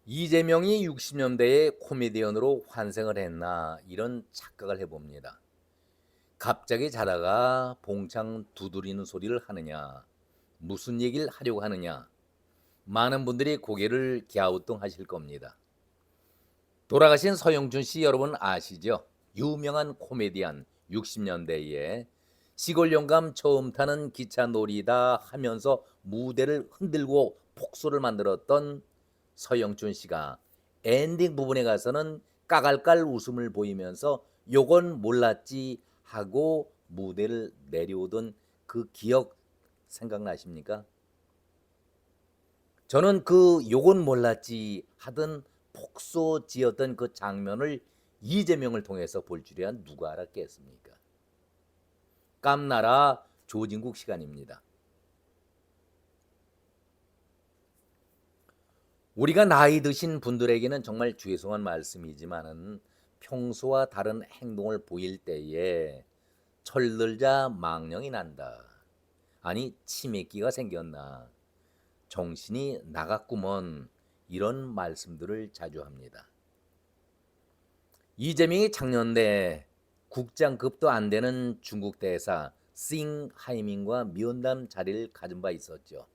이재명이 60년대에 코미디언으로 환생을 했나 이런 착각을 해봅니다. 갑자기 자다가 봉창 두드리는 소리를 하느냐, 무슨 얘기를 하려고 하느냐, 많은 분들이 고개를 갸우뚱하실 겁니다. 돌아가신 서영춘 씨 여러분 아시죠? 유명한 코미디언 60년대에 시골 영감 처음 타는 기차 놀이다 하면서 무대를 흔들고 폭소를 만들었던 서영춘 씨가 엔딩 부분에 가서는 까갈깔 웃음을 보이면서 요건 몰랐지 하고 무대를 내려오던 그 기억 생각나십니까? 저는 그 요건 몰랐지 하던 폭소지었던 그 장면을 이재명을 통해서 볼 줄이야 누가 알았겠습니까? 깜나라 조진국 시간입니다. 우리가 나이 드신 분들에게는 정말 죄송한 말씀이지만은 평소와 다른 행동을 보일 때에 철들자 망령이 난다. 아니 치매기가 생겼나. 정신이 나갔구먼. 이런 말씀들을 자주 합니다. 이재명이 작년에 국장급도 안 되는 중국 대사 싱하이밍과 면담 자리를 가진 바 있었죠.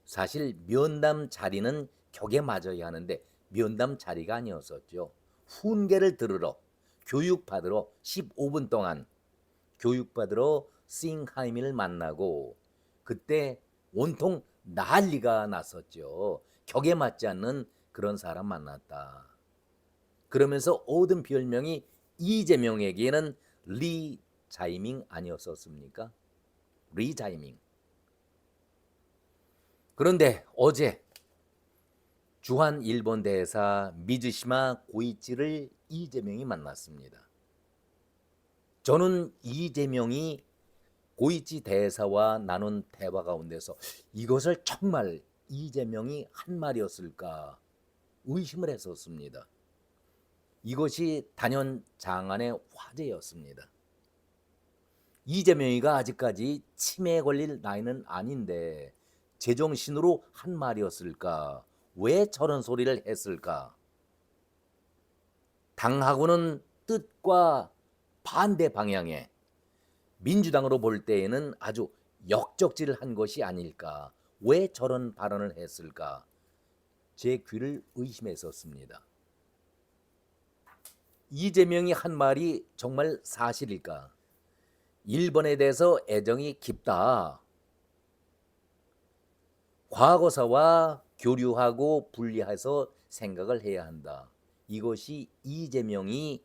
사실 면담 자리는 격에 맞아야 하는데 면담 자리가 아니었었죠. 훈계를 들으러 교육받으러 15분 동안 교육받으러 싱하이밍을 만나고 그때 온통 난리가 났었죠. 격에 맞지 않는 그런 사람 만났다. 그러면서 얻은 별명이 이재명에게는 리 자이밍 아니었었습니까? 리 자이밍. 그런데 어제 주한 일본 대사 미즈시마 고이치를 이재명이 만났습니다. 저는 이재명이 고이치 대사와 나눈 대화 가운데서 이것을 정말 이재명이 한 말이었을까 의심을 했었습니다. 이것이 단연 장안의 화제였습니다. 이재명이가 아직까지 치매에 걸릴 나이는 아닌데 제정신으로 한 말이었을까? 왜 저런 소리를 했을까? 당하고는 뜻과 반대 방향에 민주당으로 볼 때에는 아주 역적질을 한 것이 아닐까? 왜 저런 발언을 했을까? 제 귀를 의심했었습니다. 이재명이 한 말이 정말 사실일까? 일본에 대해서 애정이 깊다. 과거사와 교류하고 분리해서 생각을 해야 한다. 이것이 이재명이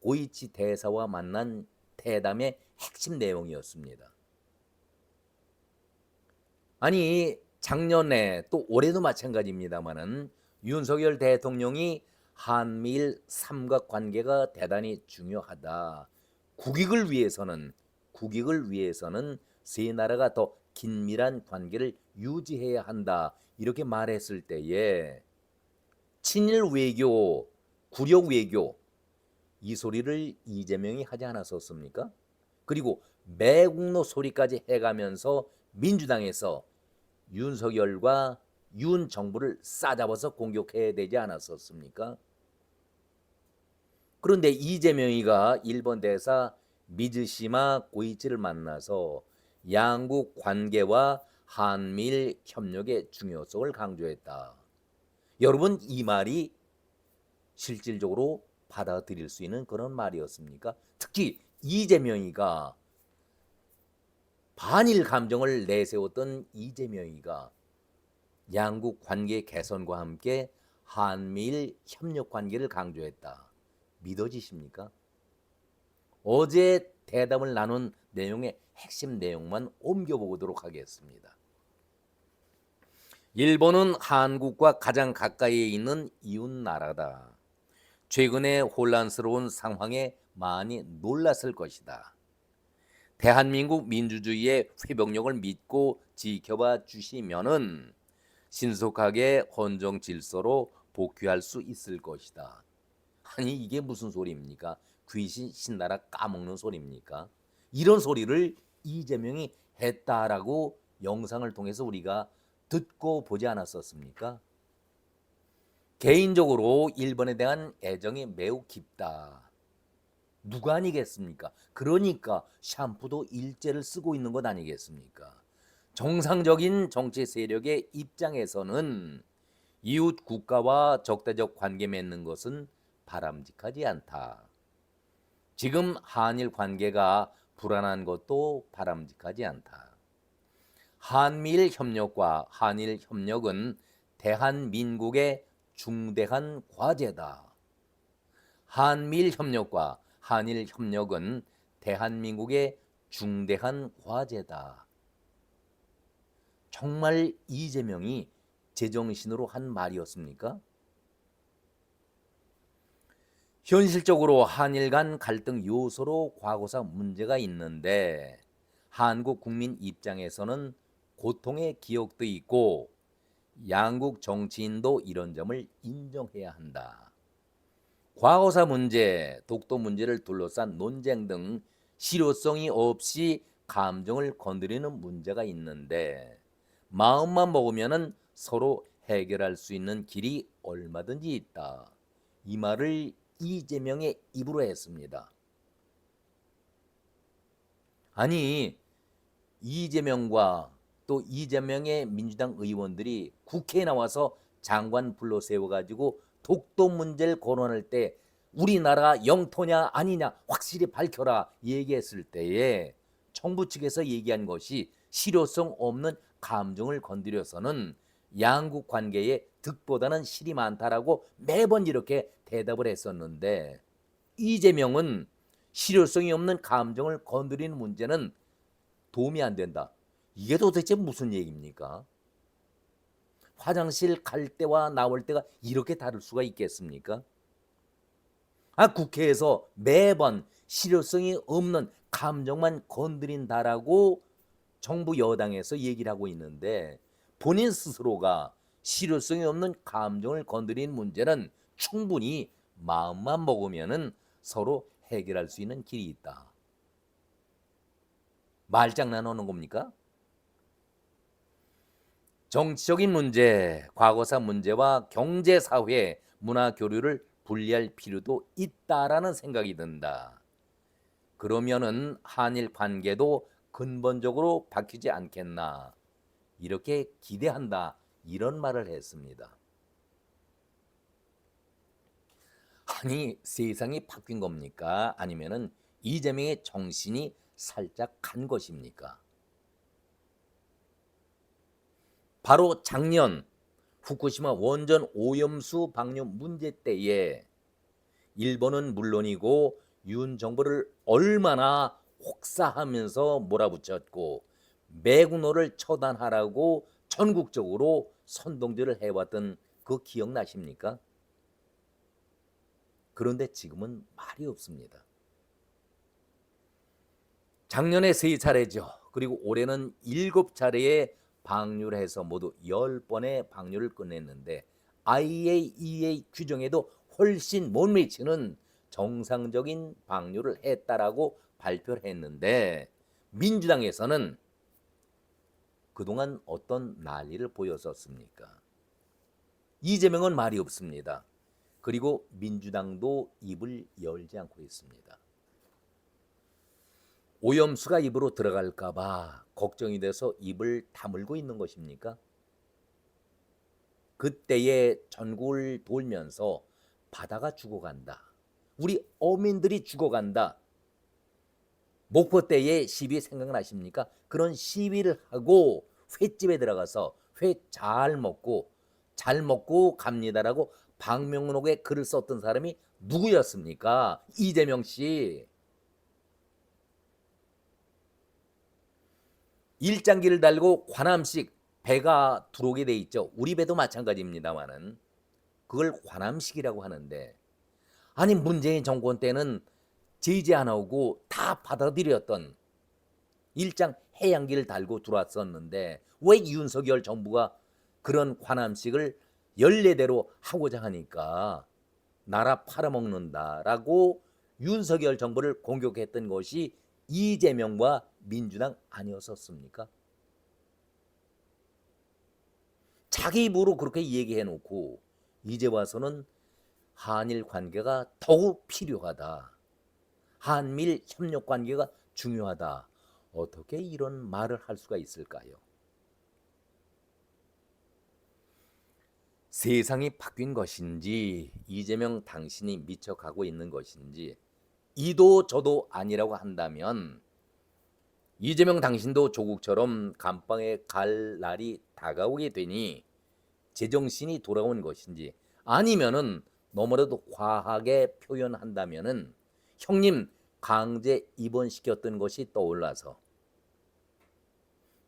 고이치 대사와 만난 대담의 핵심 내용이었습니다. 아니 작년에 또 올해도 마찬가지입니다마는 윤석열 대통령이 한미일 삼각관계가 대단히 중요하다. 국익을 위해서는 세 나라가 더 긴밀한 관계를 유지해야 한다. 이렇게 말했을 때에 친일 외교, 구력 외교 이 소리를 이재명이 하지 않았었습니까? 그리고 매국노 소리까지 해가면서 민주당에서 윤석열과 윤 정부를 싸잡아서 공격해야 되지 않았었습니까? 그런데 이재명이가 일본 대사 미즈시마 고이치를 만나서 양국 관계와 한미일 협력의 중요성을 강조했다. 여러분 이 말이 실질적으로 받아들일 수 있는 그런 말이었습니까? 특히 이재명이가 반일 감정을 내세웠던 이재명이가 양국 관계 개선과 함께 한미일 협력 관계를 강조했다. 믿어지십니까? 어제 대담을 나눈 내용의 핵심 내용만 옮겨보도록 하겠습니다. 일본은 한국과 가장 가까이에 있는 이웃 나라다. 최근에 혼란스러운 상황에 많이 놀랐을 것이다. 대한민국 민주주의의 회복력을 믿고 지켜봐 주시면은 신속하게 헌정 질서로 복귀할 수 있을 것이다. 아니 이게 무슨 소리입니까? 귀신 신나라 까먹는 소리입니까? 이런 소리를 이재명이 했다라고 영상을 통해서 우리가 듣고 보지 않았었습니까? 개인적으로 일본에 대한 애정이 매우 깊다. 누가 아니겠습니까? 그러니까 샴푸도 일제를 쓰고 있는 것 아니겠습니까? 정상적인 정치 세력의 입장에서는 이웃 국가와 적대적 관계 맺는 것은 바람직하지 않다. 지금 한일 관계가 불안한 것도 바람직하지 않다. 한미일 협력과 한일 협력은 대한민국의 중대한 과제다. 한미일 협력과 한일 협력은 대한민국의 중대한 과제다. 정말 이재명이 제정신으로 한 말이었습니까? 현실적으로 한일 간 갈등 요소로 과거사 문제가 있는데 한국 국민 입장에서는 고통의 기억도 있고 양국 정치인도 이런 점을 인정해야 한다. 과거사 문제, 독도 문제를 둘러싼 논쟁 등 실효성이 없이 감정을 건드리는 문제가 있는데 마음만 먹으면 서로 해결할 수 있는 길이 얼마든지 있다. 이 말을 이재명의 입으로 했습니다. 아니, 이재명과 또 이재명의 민주당 의원들이 국회에 나와서 장관 불러 세워가지고 독도 문제를 거론할 때 우리나라 영토냐 아니냐 확실히 밝혀라 얘기했을 때에 정부 측에서 얘기한 것이 실효성 없는 감정을 건드려서는 양국 관계에 득보다는 실이 많다라고 매번 이렇게 대답을 했었는데 이재명은 실효성이 없는 감정을 건드리는 문제는 도움이 안 된다. 이게 도대체 무슨 얘기입니까? 화장실 갈 때와 나올 때가 이렇게 다를 수가 있겠습니까? 국회에서 매번 실효성이 없는 감정만 건드린다라고 정부 여당에서 얘기를 하고 있는데 본인 스스로가 실효성이 없는 감정을 건드리는 문제는 충분히 마음만 먹으면은 서로 해결할 수 있는 길이 있다. 말장난하는 겁니까? 정치적인 문제, 과거사 문제와 경제, 사회, 문화 교류를 분리할 필요도 있다라는 생각이 든다. 그러면은 한일 관계도 근본적으로 바뀌지 않겠나 이렇게 기대한다 이런 말을 했습니다. 아니 세상이 바뀐 겁니까? 아니면은 이재명의 정신이 살짝 간 것입니까? 바로 작년 후쿠시마 원전 오염수 방류 문제 때에 일본은 물론이고 윤 정부를 얼마나 혹사하면서 몰아붙였고 매국노를 처단하라고 전국적으로 선동들을 해왔던 그 기억나십니까? 그런데 지금은 말이 없습니다. 작년에 3차례죠. 그리고 올해는 7차례의 방류를 해서 모두 10번의 방류를 끝냈는데 IAEA 규정에도 훨씬 못 미치는 정상적인 방류를 했다라고 발표를 했는데 민주당에서는 그동안 어떤 난리를 보였었습니까? 이재명은 말이 없습니다. 그리고 민주당도 입을 열지 않고 있습니다. 오염수가 입으로 들어갈까 봐 걱정이 돼서 입을 다물고 있는 것입니까? 그때에 전국을 돌면서 바다가 죽어간다. 우리 어민들이 죽어간다. 목포 때의 시비 생각나십니까? 그런 시위를 하고 횟집에 들어가서 회 잘 먹고 갑니다라고 방명록에 글을 썼던 사람이 누구였습니까? 이재명 씨. 일장기를 달고 관함식 배가 들어오게 돼 있죠. 우리 배도 마찬가지입니다만은 그걸 관함식이라고 하는데 아니 문재인 정권 때는 제재 안 하고 다 받아들였던 일장 해양기를 달고 들어왔었는데 왜 윤석열 정부가 그런 관함식을 연례대로 하고자 하니까 나라 팔아먹는다라고 윤석열 정부를 공격했던 것이 이재명과 민주당 아니었었습니까? 자기 입으로 그렇게 얘기해놓고 이제 와서는 한일 관계가 더욱 필요하다. 한미일 협력 관계가 중요하다. 어떻게 이런 말을 할 수가 있을까요? 세상이 바뀐 것인지 이재명 당신이 미쳐가고 있는 것인지 이도 저도 아니라고 한다면 이재명 당신도 조국처럼 감방에 갈 날이 다가오게 되니 제정신이 돌아온 것인지 아니면은 너무나도 과하게 표현한다면은 형님 강제 입원시켰던 것이 떠올라서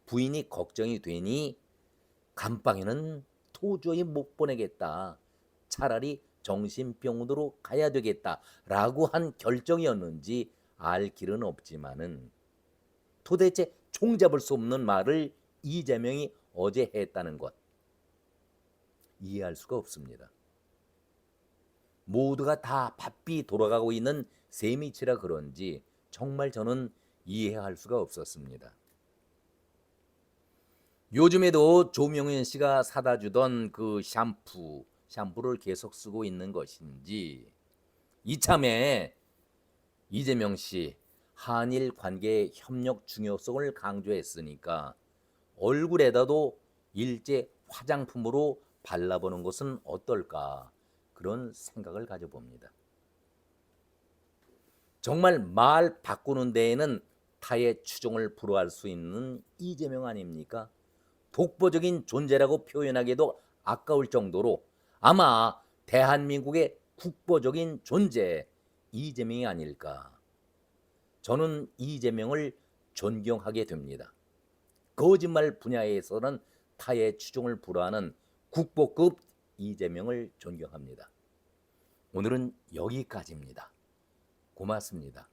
부인이 걱정이 되니 감방에는 도저히 못 보내겠다. 차라리 정신병원으로 가야 되겠다라고 한 결정이었는지 알 길은 없지만은 도대체 종잡을 수 없는 말을 이재명이 어제 했다는 것 이해할 수가 없습니다. 모두가 다 바삐 돌아가고 있는 세미치라 그런지 정말 저는 이해할 수가 없었습니다. 요즘에도 조명현 씨가 사다 주던 그 샴푸를 계속 쓰고 있는 것인지 이참에 이재명 씨 한일 관계의 협력 중요성을 강조했으니까 얼굴에다도 일제 화장품으로 발라보는 것은 어떨까 그런 생각을 가져봅니다. 정말 말 바꾸는 데에는 타의 추종을 불허할 수 있는 이재명 아닙니까? 독보적인 존재라고 표현하기도 아까울 정도로 아마 대한민국의 국보적인 존재 이재명이 아닐까. 저는 이재명을 존경하게 됩니다. 거짓말 분야에서는 타의 추종을 불허하는 국보급 이재명을 존경합니다. 오늘은 여기까지입니다. 고맙습니다.